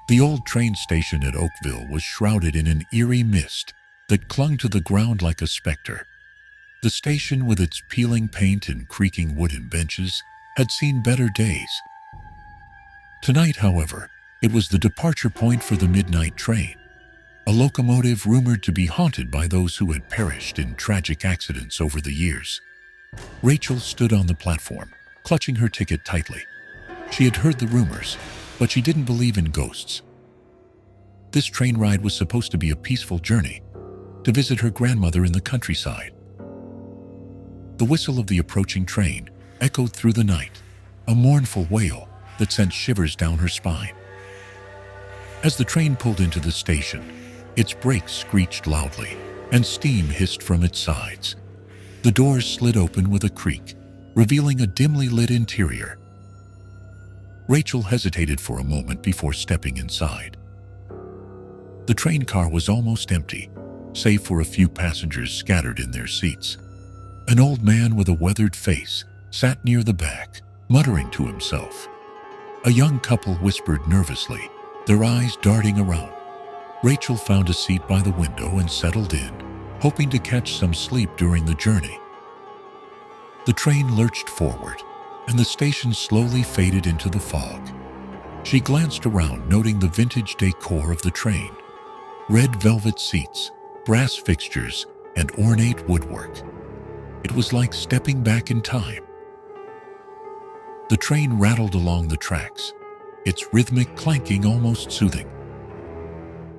The old train station at Oakville was shrouded in an eerie mist that clung to the ground like a specter. The station, with its peeling paint and creaking wooden benches, had seen better days. Tonight, however, it was the departure point for the midnight train, a locomotive rumored to be haunted by those who had perished in tragic accidents over the years. Rachel stood on the platform, clutching her ticket tightly. She had heard the rumors, but she didn't believe in ghosts. This train ride was supposed to be a peaceful journey, to visit her grandmother in the countryside. The whistle of the approaching train echoed through the night, a mournful wail that sent shivers down her spine. As the train pulled into the station, its brakes screeched loudly, and steam hissed from its sides. The doors slid open with a creak, revealing a dimly lit interior. Rachel hesitated for a moment before stepping inside. The train car was almost empty, save for a few passengers scattered in their seats. An old man with a weathered face sat near the back, muttering to himself. A young couple whispered nervously, their eyes darting around. Rachel found a seat by the window and settled in, hoping to catch some sleep during the journey. The train lurched forward, and the station slowly faded into the fog. She glanced around, noting the vintage decor of the train: red velvet seats, brass fixtures, and ornate woodwork. It was like stepping back in time. The train rattled along the tracks, its rhythmic clanking almost soothing.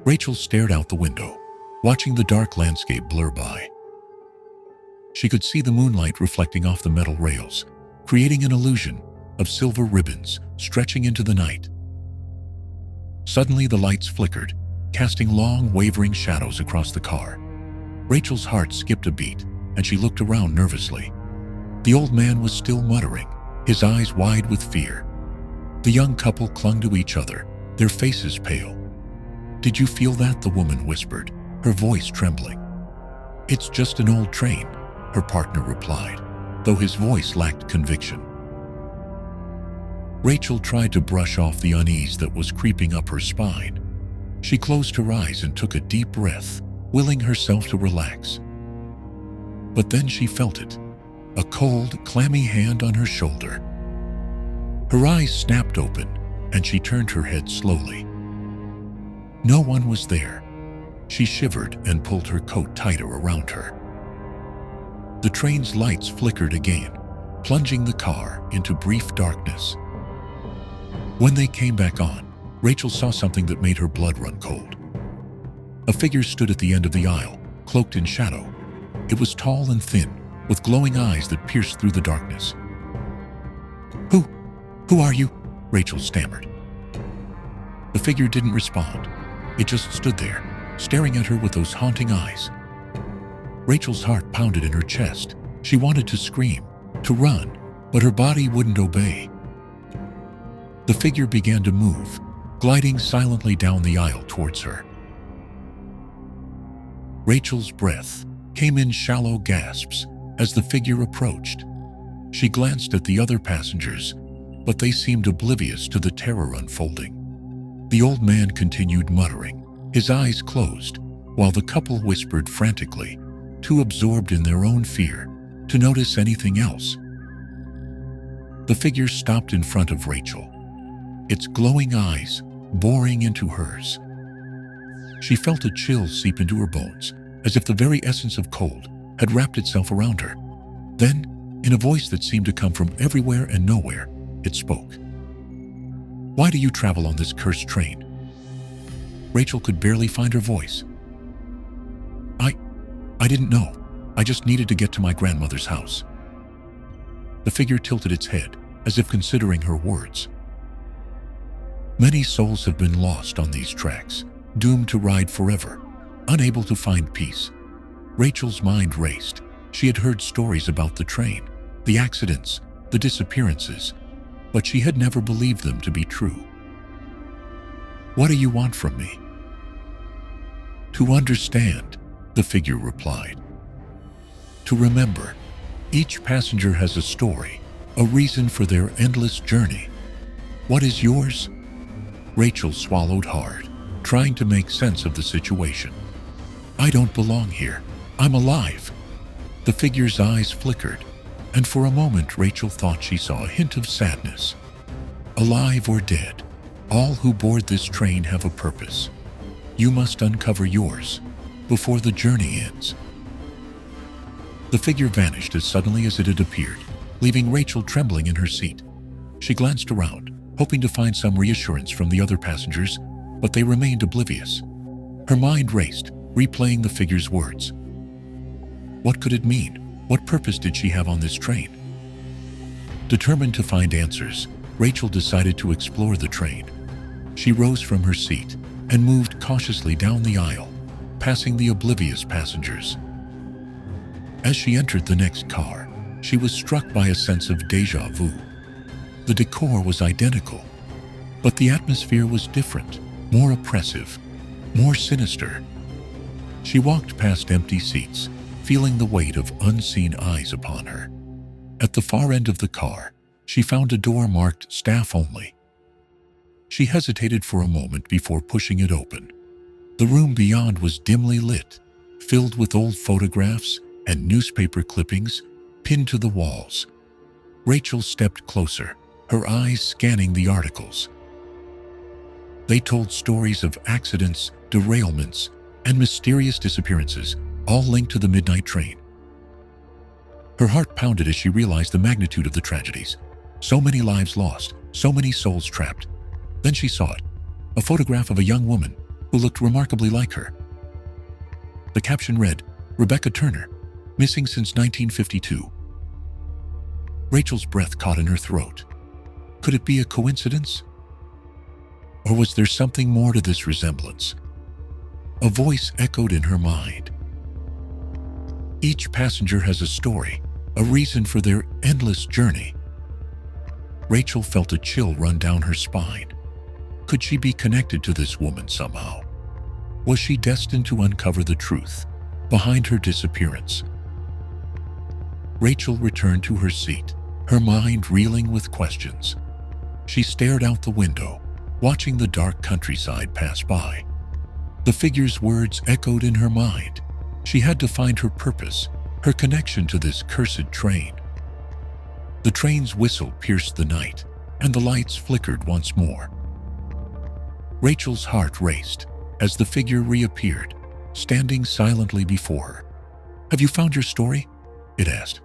Rachel stared out the window, watching the dark landscape blur by. She could see the moonlight reflecting off the metal rails, creating an illusion of silver ribbons stretching into the night. Suddenly the lights flickered, casting long, wavering shadows across the car. Rachel's heart skipped a beat, and she looked around nervously. The old man was still muttering, his eyes wide with fear. The young couple clung to each other, their faces pale. "Did you feel that?" the woman whispered, her voice trembling. "It's just an old train," her partner replied, though his voice lacked conviction. Rachel tried to brush off the unease that was creeping up her spine. She closed her eyes and took a deep breath, willing herself to relax. But then she felt it, a cold, clammy hand on her shoulder. Her eyes snapped open, and she turned her head slowly. No one was there. She shivered and pulled her coat tighter around her. The train's lights flickered again, plunging the car into brief darkness. When they came back on, Rachel saw something that made her blood run cold. A figure stood at the end of the aisle, cloaked in shadow. It was tall and thin, with glowing eyes that pierced through the darkness. Who are you?" Rachel stammered. The figure didn't respond. It just stood there, staring at her with those haunting eyes. Rachel's heart pounded in her chest. She wanted to scream, to run, but her body wouldn't obey. The figure began to move, gliding silently down the aisle towards her. Rachel's breath came in shallow gasps as the figure approached. She glanced at the other passengers, but they seemed oblivious to the terror unfolding. The old man continued muttering, his eyes closed, while the couple whispered frantically, too absorbed in their own fear to notice anything else. The figure stopped in front of Rachel, its glowing eyes boring into hers. She felt a chill seep into her bones, as if the very essence of cold had wrapped itself around her. Then, in a voice that seemed to come from everywhere and nowhere, it spoke. "Why do you travel on this cursed train?" Rachel could barely find her voice. I didn't know. I just needed to get to my grandmother's house." The figure tilted its head, as if considering her words. Many souls have been lost on these tracks, doomed to ride forever, unable to find peace. Rachel's mind raced. She had heard stories about the train, the accidents, the disappearances, but she had never believed them to be true. "What do you want from me?" "To understand," the figure replied. "To remember. Each passenger has a story, a reason for their endless journey. What is yours?" Rachel swallowed hard, trying to make sense of the situation. I don't belong here. I'm alive. The figure's eyes flickered, and for a moment Rachel thought she saw a hint of sadness. Alive or dead, all who board this train have a purpose. You must uncover yours before the journey ends. The figure vanished as suddenly as it had appeared, leaving Rachel trembling in her seat. She glanced around, hoping to find some reassurance from the other passengers, but they remained oblivious. Her mind raced, replaying the figure's words. What could it mean? What purpose did she have on this train? Determined to find answers, Rachel decided to explore the train. She rose from her seat and moved cautiously down the aisle, passing the oblivious passengers. As she entered the next car, she was struck by a sense of déjà vu. The decor was identical, but the atmosphere was different, more oppressive, more sinister. She walked past empty seats, feeling the weight of unseen eyes upon her. At the far end of the car, she found a door marked "Staff Only." She hesitated for a moment before pushing it open. The room beyond was dimly lit, filled with old photographs and newspaper clippings pinned to the walls. Rachel stepped closer, her eyes scanning the articles. They told stories of accidents, derailments, and mysterious disappearances, all linked to the midnight train. Her heart pounded as she realized the magnitude of the tragedies. So many lives lost, so many souls trapped. Then she saw it, a photograph of a young woman who looked remarkably like her. The caption read, "Rebecca Turner, missing since 1952. Rachel's breath caught in her throat. Could it be a coincidence? Or was there something more to this resemblance? A voice echoed in her mind. Each passenger has a story, a reason for their endless journey. Rachel felt a chill run down her spine. Could she be connected to this woman somehow? Was she destined to uncover the truth behind her disappearance? Rachel returned to her seat, her mind reeling with questions. She stared out the window, watching the dark countryside pass by. The figure's words echoed in her mind. She had to find her purpose, her connection to this cursed train. The train's whistle pierced the night, and the lights flickered once more. Rachel's heart raced as the figure reappeared, standing silently before her. "Have you found your story?" it asked.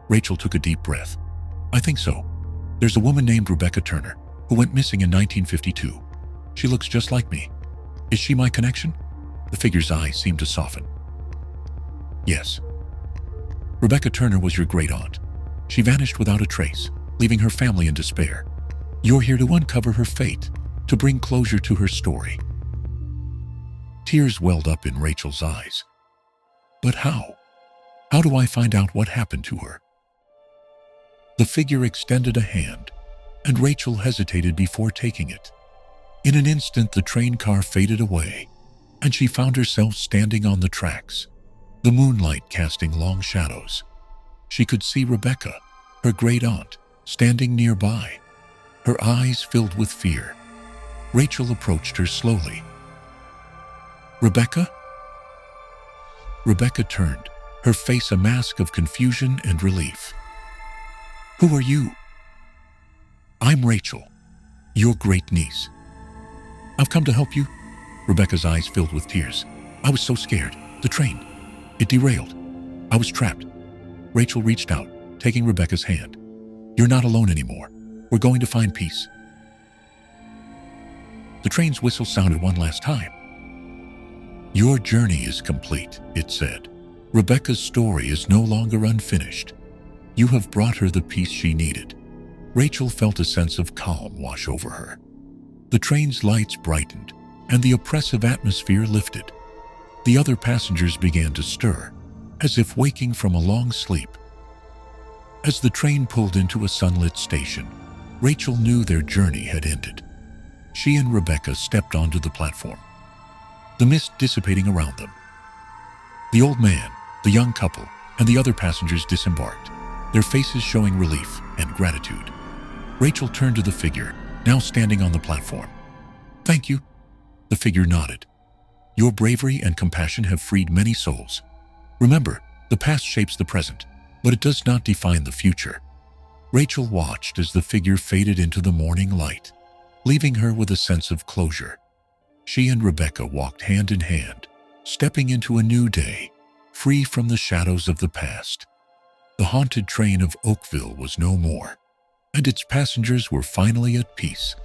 Rachel took a deep breath. "I think so. There's a woman named Rebecca Turner who went missing in 1952. She looks just like me. Is she my connection?" The figure's eyes seemed to soften. "Yes. Rebecca Turner was your great-aunt. She vanished without a trace, leaving her family in despair. You're here to uncover her fate, to bring closure to her story." Tears welled up in Rachel's eyes. But how? How do I find out what happened to her? The figure extended a hand, and Rachel hesitated before taking it. In an instant, the train car faded away, and she found herself standing on the tracks, the moonlight casting long shadows. She could see Rebecca, her great-aunt, standing nearby, her eyes filled with fear. Rachel approached her slowly. "Rebecca?" Rebecca turned, her face a mask of confusion and relief. "Who are you?" "I'm Rachel, your great-niece. I've come to help you." Rebecca's eyes filled with tears. "I was so scared. The train, it derailed. I was trapped." Rachel reached out, taking Rebecca's hand. "You're not alone anymore. We're going to find peace." The train's whistle sounded one last time. "Your journey is complete," it said. "Rebecca's story is no longer unfinished. You have brought her the peace she needed." Rachel felt a sense of calm wash over her. The train's lights brightened, and the oppressive atmosphere lifted. The other passengers began to stir, as if waking from a long sleep. As the train pulled into a sunlit station, Rachel knew their journey had ended. She and Rebecca stepped onto the platform, the mist dissipating around them. The old man, the young couple, and the other passengers disembarked, their faces showing relief and gratitude. Rachel turned to the figure, now standing on the platform. "Thank you." The figure nodded. "Your bravery and compassion have freed many souls. Remember, the past shapes the present, but it does not define the future." Rachel watched as the figure faded into the morning light, leaving her with a sense of closure. She and Rebecca walked hand in hand, stepping into a new day, free from the shadows of the past. The haunted train of Oakville was no more, and its passengers were finally at peace.